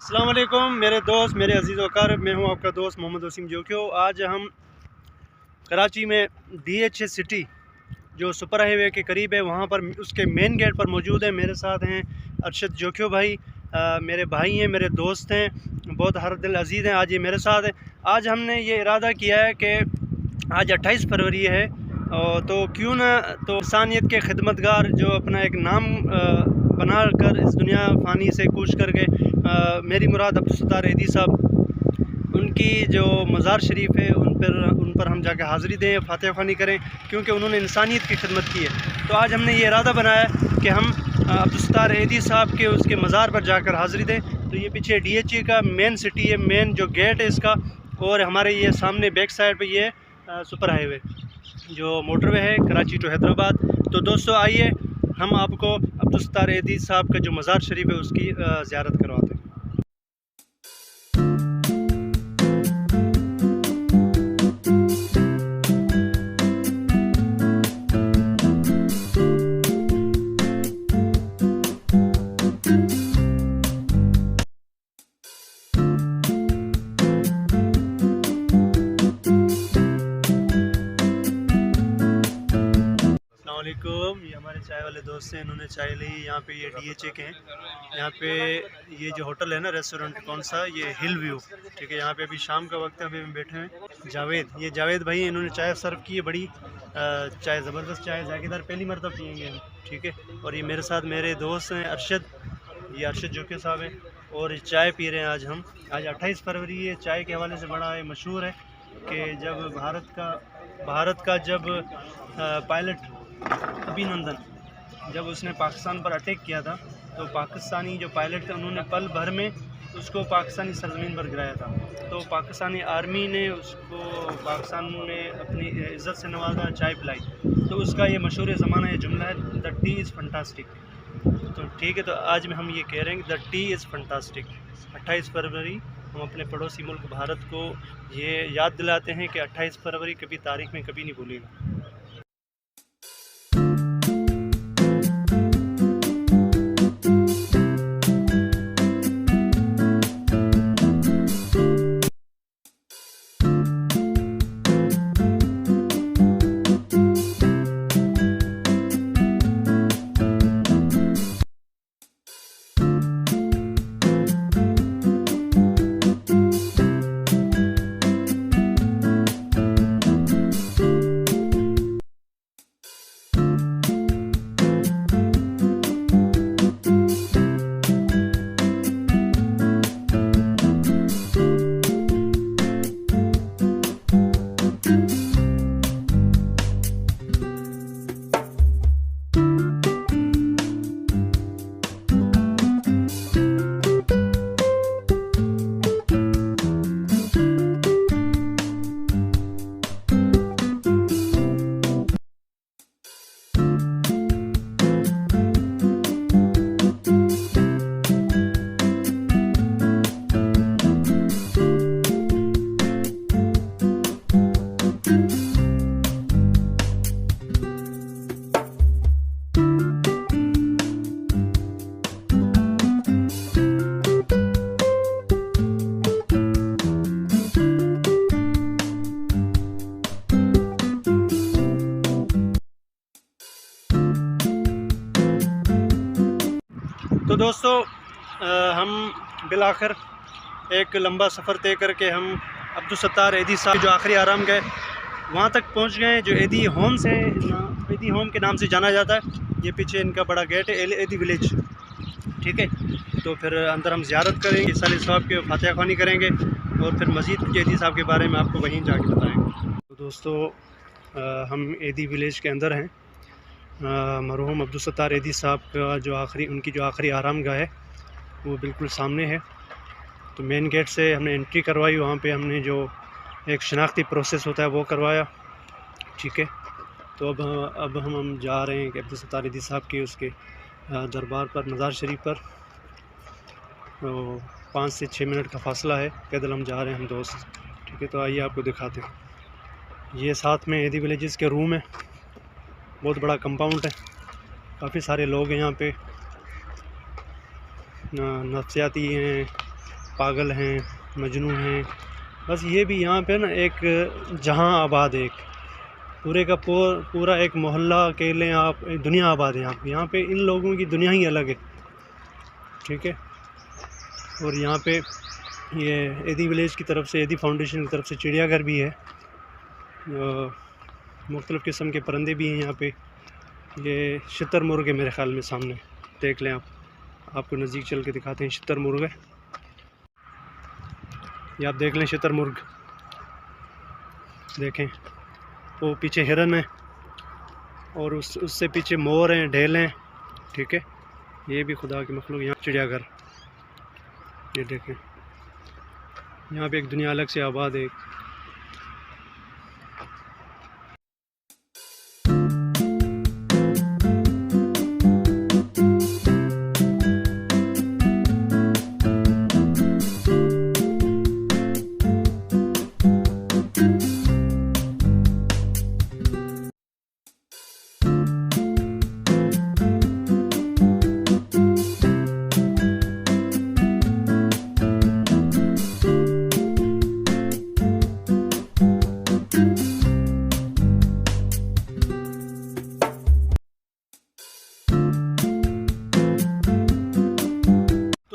अस्सलाम वालेकुम मेरे दोस्त, मेरे अजीज़ वकार, मैं हूं आपका दोस्त मोहम्मद वसीम जोक्यो। आज हम कराची में DH सिटी जो सुपर हाईवे के करीब है वहां पर उसके मेन गेट पर मौजूद है। मेरे साथ हैं अरशद जोक्यो भाई, मेरे भाई हैं, मेरे दोस्त हैं, बहुत हर दिल अजीज़ हैं। आज ये मेरे साथ है। आज हमने ये इरादा किया है कि आज 28 फरवरी है, तो क्यों ना तो इंसानियत के खिदमतगार जो अपना एक नाम बना कर इस दुनिया फ़ानी से कूच करके मेरी मुराद अब्दुल एदी साहब, उनकी जो मज़ार शरीफ है उन पर हम जाके हाज़िरी दें, फातिहा ख़्वानी करें, क्योंकि उन्होंने इंसानियत की खिदमत की है। तो आज हमने ये इरादा बनाया कि हम अब्दुल एदी साहब के उसके मज़ार पर जाकर हाज़िरी दें। तो ये पीछे DH का मेन सिटी है, मेन जो गेट है इसका, और हमारे ये सामने बैक साइड पर ये सुपर हाईवे जो मोटरवे है कराची टू हैदराबाद। तो दोस्तों आइए हम आपको अब्दुल एदी साहब का जो मज़ार शरीफ है उसकी ज़ियारत करवाते हैं। ये हमारे चाय वाले दोस्त हैं, इन्होंने चाय ली। यहाँ पे ये DH के हैं। यहाँ पे ये जो होटल है ना, रेस्टोरेंट कौन सा, ये हिल व्यू, ठीक है। यहाँ पे अभी शाम का वक्त है, अभी हम बैठे हैं। ये जावेद भाई, इन्होंने चाय सर्व की है, बड़ी चाय ज़बरदस्त चाय, जायकेदार, पहली मरतब पियेंगे हम, ठीक है। और ये मेरे साथ मेरे दोस्त हैं अरशद, ये अरशद जोक्यो साहब हैं, और चाय पी रहे हैं आज हम। आज 28 फरवरी है, चाय के हवाले से बड़ा मशहूर है कि जब भारत का जब पायलट अभिनंदन, जब उसने पाकिस्तान पर अटैक किया था, तो पाकिस्तानी जो पायलट थे उन्होंने पल भर में उसको पाकिस्तानी सरजमीन पर गिराया था। तो पाकिस्तानी आर्मी ने उसको, पाकिस्तान ने अपनी इज़्ज़त से नवाजा, चाय पिलाई। तो उसका ये मशहूर ज़माना ये जुमला है, द टी इज़ फंटास्टिक। तो ठीक है, तो आज में हम ये कह रहे हैं कि द टी इज़ फंटास्टिक। 28 फरवरी हम अपने पड़ोसी मुल्क भारत को ये याद दिलाते हैं कि 28 फरवरी कभी तारीख़ में कभी नहीं भूलेगा। तो दोस्तों हम बिलाखिर एक लंबा सफ़र तय करके हम अब्दुल एदी साहब जो आखिरी आराम गए वहाँ तक पहुँच गए, जो एदी होम्स है, एदी होम के नाम से जाना जाता है। ये पीछे इनका बड़ा गेट है, एदी विलेज, ठीक है। तो फिर अंदर हम ज़ियारत करेंगे, साले साहब के फातिहा ख़्वानी करेंगे, और फिर मज़ीद कुछ एदी साहब के बारे में आपको वहीं जाके बताएँगे। तो दोस्तों हम एदी विलेज के अंदर हैं। मरहूम अब्दुल एदी साहब का उनकी जो आखिरी आराम गाह है वो बिल्कुल सामने है। तो मेन गेट से हमने एंट्री करवाई, वहाँ पे हमने जो एक शनाख्ती प्रोसेस होता है वो करवाया, ठीक है। तो अब हम जा रहे हैं कि अब्दुल एदी साहब के उसके दरबार पर, मज़ार शरीफ पर। तो 5 से 6 मिनट का फ़ासला है, पैदल हम जा रहे हैं हम दोस्त, ठीक है। तो आइए आपको दिखाते हैं। ये साथ में एदी विलेजेस के रूम है, बहुत बड़ा कंपाउंड है, काफ़ी सारे लोग हैं यहाँ पे, नफ्सियाती हैं, पागल हैं, मजनू हैं, बस ये भी यहाँ पे ना एक जहां आबाद है, एक पूरे का पूरा एक मोहल्ला अकेले आप दुनिया आबाद है यहाँ पे इन लोगों की दुनिया ही अलग है, ठीक है। और यहाँ पे ये एदी विलेज की तरफ से, एदी फाउंडेशन की तरफ से चिड़ियाघर भी है, मुख्तलिफ़ किस्म के परिंदे भी हैं यहाँ पे। ये शुतुरमुर्ग है मेरे ख़्याल में, सामने देख लें आप, आपको नज़दीक चल के दिखाते हैं। शुतुरमुर्ग है, ये आप देख लें, शुतुरमुर्ग देखें। वो पीछे हिरन है और उससे पीछे मोर हैं, ढेल हैं, ठीक है। ये भी खुदा की मखलूक। यहाँ चिड़ियाघर, ये देखें, यहाँ पे एक दुनिया अलग से आबाद है।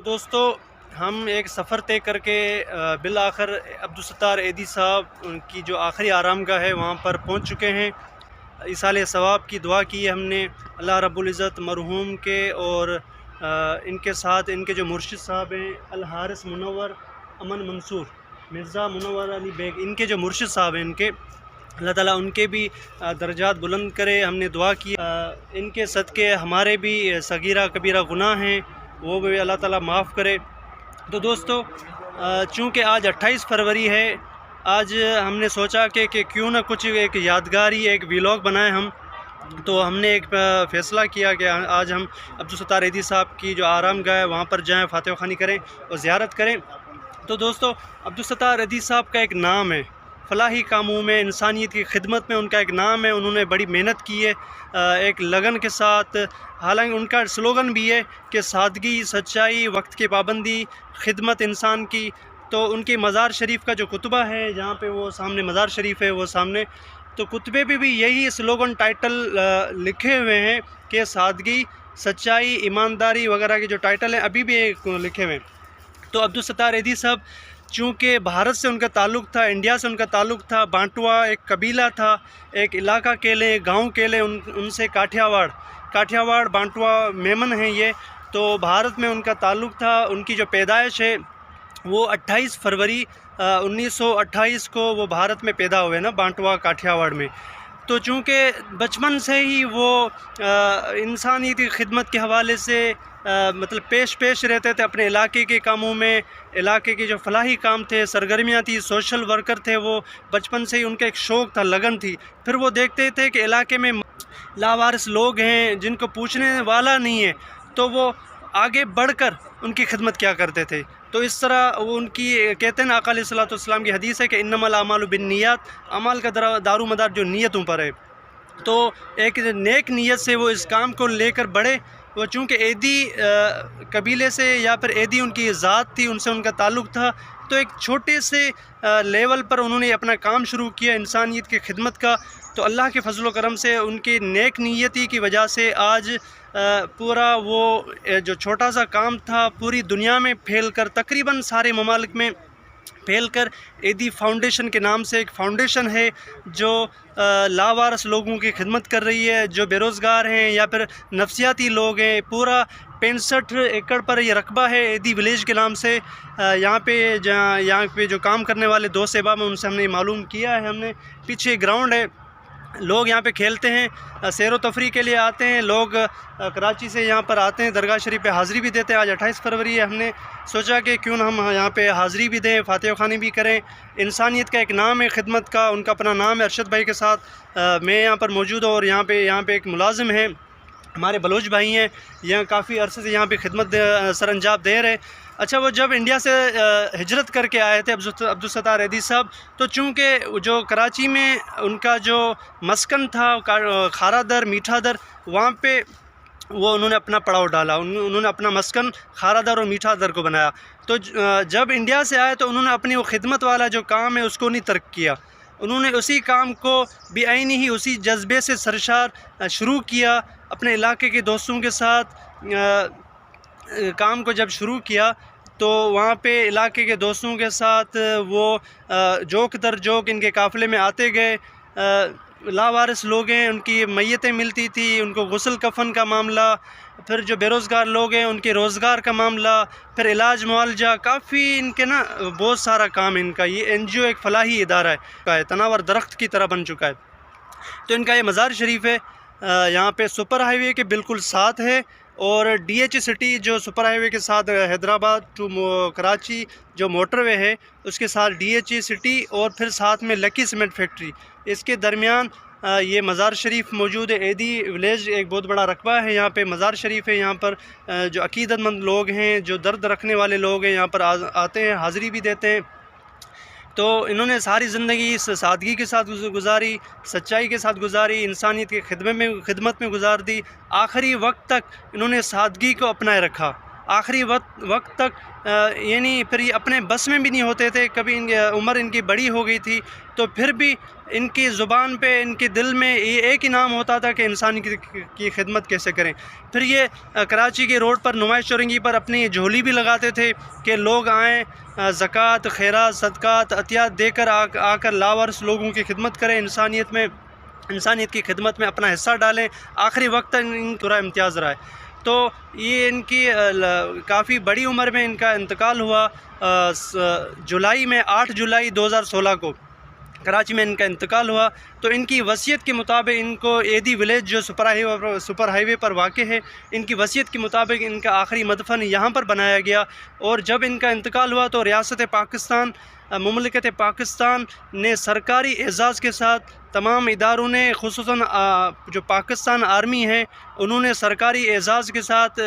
दोस्तों, हम एक सफ़र तय करके बिल आखिर अब्दुल सत्तार एदी साहब की जो आखिरी आरामगाह है वहाँ पर पहुँच चुके हैं। इसाले सवाब की दुआ की है हमने, अल्लाह रब्बुल इज़्ज़त मरहूम के और इनके साथ इनके जो मुर्शिद साहब हैं अल हारिस मुनव्वर अमन मंसूर मिर्ज़ा मुनव्वर अली बेग, इनके जो मुर्शिद साहब हैं इनके, अल्लाह ताला उनके भी दर्जात बुलंद करे। हमने दुआ की इनके सदक़े हमारे भी सगीरा कबीरा गुनाह हैं वो भी अल्लाह ताला माफ़ करे। तो दोस्तों, चूँकि आज 28 फरवरी है, आज हमने सोचा कि क्यों ना कुछ एक यादगारी एक व्लॉग बनाएं हम। तो हमने एक फ़ैसला किया कि आज हम अब्दुल सत्तार एदी साहब की जो आरामगाह है वहाँ पर जाएँ, फातिहा ख़ानी करें और ज़ियारत करें। तो दोस्तों, अब्दुल सत्तार एदी साहब का एक नाम है, फलाही कामों में, इंसानियत की खिदमत में उनका एक नाम है। उन्होंने बड़ी मेहनत की है एक लगन के साथ। हालांकि उनका स्लोगन भी है कि सादगी, सच्चाई, वक्त की पाबंदी, खिदमत इंसान की। तो उनके मज़ार शरीफ का जो कुतबा है, जहाँ पे वो सामने मज़ार शरीफ है वो सामने, तो कुतबे पे भी यही स्लोगन टाइटल लिखे हुए हैं कि सादगी, सच्चाई, ईमानदारी वगैरह के जो टाइटल हैं अभी भी लिखे हुए हैं। तो अब्दुल सत्तार एदी साहब, चूँकि भारत से उनका ताल्लुक़ था, इंडिया से उनका ताल्लुक़ था, बांटवा एक कबीला था, एक इलाका केले, गांव केले, उनसे काठियावाड़ बांटवा मेमन हैं ये, तो भारत में उनका ताल्लुक़ था। उनकी जो पैदाइश है वो 28 फरवरी 1928 को वो भारत में पैदा हुए ना, बांटवा काठियावाड़ में। तो चूँकि बचपन से ही वो इंसानियत की खिदमत के हवाले से मतलब पेश रहते थे अपने इलाके के कामों में। इलाके के जो फलाही काम थे, सरगर्मियाँ थी, सोशल वर्कर थे, वो बचपन से ही उनका एक शौक़ था, लगन थी। फिर वो देखते थे कि इलाके में लावारिस लोग हैं जिनको पूछने वाला नहीं है, तो वो आगे बढ़कर उनकी खिदमत क्या करते थे। तो इस तरह वो उनकी कहते हैं ना, आका अलैहिस्सलातु वस्सलाम की हदीस है कि इन्नमल आमालु बिन्नियात, अमाल का दारुमदार जो नीयतों पर है। तो एक नेक नीयत से वो इस काम को लेकर बढ़े। वो चूँकि एदी कबीले से या फिर एदी उनकी ज़ात थी, उनसे उनका ताल्लुक़ था, तो एक छोटे से लेवल पर उन्होंने अपना काम शुरू किया इंसानियत की खिदमत का। तो अल्लाह के फजल व करम से, उनकी नेक नीयती की वजह से आज पूरा वो जो छोटा सा काम था पूरी दुनिया में फैल कर, तकरीबन सारे ममालिक में फैल कर, एदी फाउंडेशन के नाम से एक फ़ाउंडेशन है जो लावारस लोगों की खिदमत कर रही है, जो बेरोज़गार हैं या फिर नफसियाती लोग हैं। पूरा 65 एकड़ पर ये रकबा है एदी विलेज के नाम से। यहाँ पे जो काम करने वाले दो सेबा में उनसे हमने मालूम किया है। हमने पीछे ग्राउंड है, लोग यहाँ पे खेलते हैं, सैर व तफरी के लिए आते हैं लोग। कराची से यहाँ पर आते हैं, दरगाह शरीफ पे हाज़िरी भी देते हैं। आज 28 फरवरी है, हमने सोचा कि क्यों ना हम यहाँ पे हाज़िरी भी दें, फातिहा ख़ानी भी करें। इंसानियत का एक नाम है खिदमत का, उनका अपना नाम है। अरशद भाई के साथ मैं यहाँ पर मौजूद हूँ और यहाँ पे एक मुलाजिम है, हमारे बलोच भाई हैं, यहाँ काफ़ी अरसे से यहाँ पे खिदमत सरअंजाम दे रहे। अच्छा, वो जब इंडिया से हिजरत करके आए थे अब्दुल सत्तार एदी साहब, तो चूँकि जो कराची में उनका जो मस्कन था, खारा दर मीठा दर, वहाँ पे वो उन्होंने अपना पड़ाव डाला, उन्होंने अपना मस्कन खारा दर और मीठा दर को बनाया। तो जब इंडिया से आए तो उन्होंने अपनी वो खिदमत वाला जो काम है उसको नहीं तर्क किया, उन्होंने उसी काम को बेआईनी ही उसी जज्बे से सरशार शुरू किया। अपने इलाके के दोस्तों के साथ काम को जब शुरू किया तो वहाँ पे इलाके के दोस्तों के साथ वो जोक दर जोक इनके काफ़िले में आते गए। लावारिस लोग हैं उनकी मैयतें मिलती थी, उनको गुस्ल कफन का मामला, फिर जो बेरोज़गार लोग हैं उनके रोज़गार का मामला, फिर इलाज मुआलजा, काफ़ी इनके ना बहुत सारा काम इनका। ये NGO एक फ़लाही इदारा है, तनावर दरख्त की तरह बन चुका है। तो इनका ये मज़ार शरीफ है यहाँ पे सुपर हाईवे के बिल्कुल साथ है, और DH सिटी जो सुपर हाईवे के साथ हैदराबाद टू कराची जो मोटरवे है उसके साथ DH सिटी, और फिर साथ में लकी सीमेंट फैक्ट्री, इसके दरमियान ये मज़ार शरीफ मौजूद है। एदी विलेज एक बहुत बड़ा रकबा है, यहाँ पे मज़ार शरीफ है। यहाँ पर जो अकीदतमंद लोग हैं, जो दर्द रखने वाले लोग हैं, यहाँ पर आते हैं, हाज़िरी भी देते हैं। तो इन्होंने सारी ज़िंदगी इस सादगी के साथ गुजारी, सच्चाई के साथ गुजारी, इंसानियत की खिदमत में गुजार दी। आखिरी वक्त तक इन्होंने सादगी को अपनाए रखा, आखिरी वक्त तक यानी फिर ये अपने बस में भी नहीं होते थे। कभी उम्र इनकी बड़ी हो गई थी तो फिर भी इनकी ज़ुबान पे, इनके दिल में ये एक ही नाम होता था कि इंसान की खिदमत कैसे करें। फिर ये कराची के रोड पर नुमाइश चौरंगी पर अपनी झोली भी लगाते थे कि लोग आएँ, ज़कात, खैरात, सदक़ात, अतियात देकर आकर लावारिस लोगों की खिदमत करें, इंसानियत की खिदमत में अपना हिस्सा डालें। आखिरी वक्त पूरा इम्तियाज़ रहा है। तो ये इनकी काफ़ी बड़ी उम्र में इनका इंतकाल हुआ। जुलाई में 8 जुलाई 2016 को कराची में इनका इंतकाल हुआ। तो इनकी वसीयत के मुताबिक इनको एदी विलेज जो सुपर हाईवे पर वाक़े है, इनकी वसीयत के मुताबिक इनका आखिरी मदफन यहाँ पर बनाया गया। और जब इनका इंतकाल हुआ तो रियासत पाकिस्तान, मुमलिकत पाकिस्तान ने सरकारी एज़ाज़ के साथ तमाम इदारों ने, खुसूसन जो पाकिस्तान आर्मी है, उन्होंने सरकारी एज़ाज़ के साथ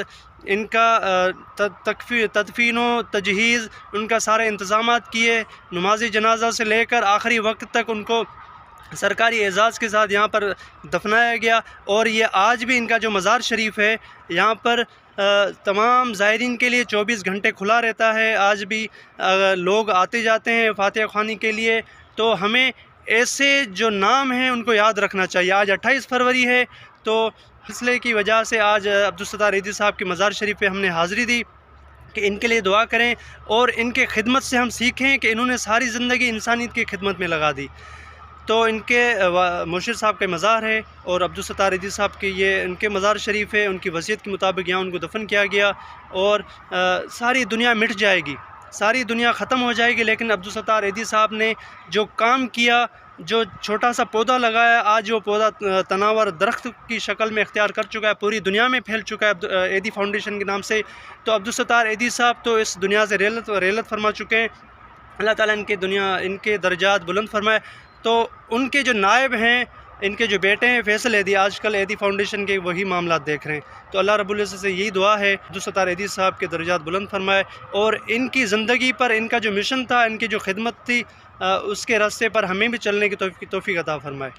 इनका तदफीन व तजहीज़, उनका सारे इंतज़ामात किए। नमाज़ जनाजा से लेकर आखिरी वक्त तक उनको सरकारी एज़ाज़ के साथ यहाँ पर दफनाया गया। और ये आज भी इनका जो मज़ार शरीफ है यहाँ पर तमाम ज़ायरीन के लिए 24 घंटे खुला रहता है। आज भी लोग आते जाते हैं फातिहा ख़्वानी के लिए। तो हमें ऐसे जो नाम हैं उनको याद रखना चाहिए। आज 28 फरवरी है, तो इसलिए की वजह से आज अब्दुल सत्तार एदी साहब के मज़ार शरीफ पे हमने हाज़िरी दी कि इनके लिए दुआ करें और इनके खिदमत से हम सीखें कि इन्होंने सारी ज़िंदगी इंसानियत की खिदमत में लगा दी। तो इनके मुर्शिद साहब के मज़ार है और अब्दुल सत्तार एदी साहब के ये इनके मज़ार शरीफ है। उनकी वसीयत के मुताबिक यहाँ उनको दफन किया गया। और सारी दुनिया मिट जाएगी, सारी दुनिया ख़त्म हो जाएगी, लेकिन अब्दुल सत्तार एदी साहब ने जो काम किया, जो छोटा सा पौधा लगाया, आज वो पौधा तनावर दरख्त की शक्ल में इख्तियार कर चुका है, पूरी दुनिया में फैल चुका है एदी फाउंडेशन के नाम से। तो अब्दुल सत्तार एदी साहब तो इस दुनिया से रेलत फरमा चुके हैं। अल्लाह ताला इनके दर्जात बुलंद फरमाए। तो उनके जो नायब हैं, इनके जो बेटे हैं फैसल एदी, आजकल एदी फाउंडेशन के वही मामला देख रहे हैं। तो अल्लाह रब्बुल इज़्ज़त से यही दुआ है अब्दुल सत्तार एदी साहब के दर्जात बुलंद फरमाए और इनकी ज़िंदगी पर इनका जो मिशन था, इनकी जो खिदमत थी, उसके रास्ते पर हमें भी चलने की तौफ़ीक़ अता फरमाए।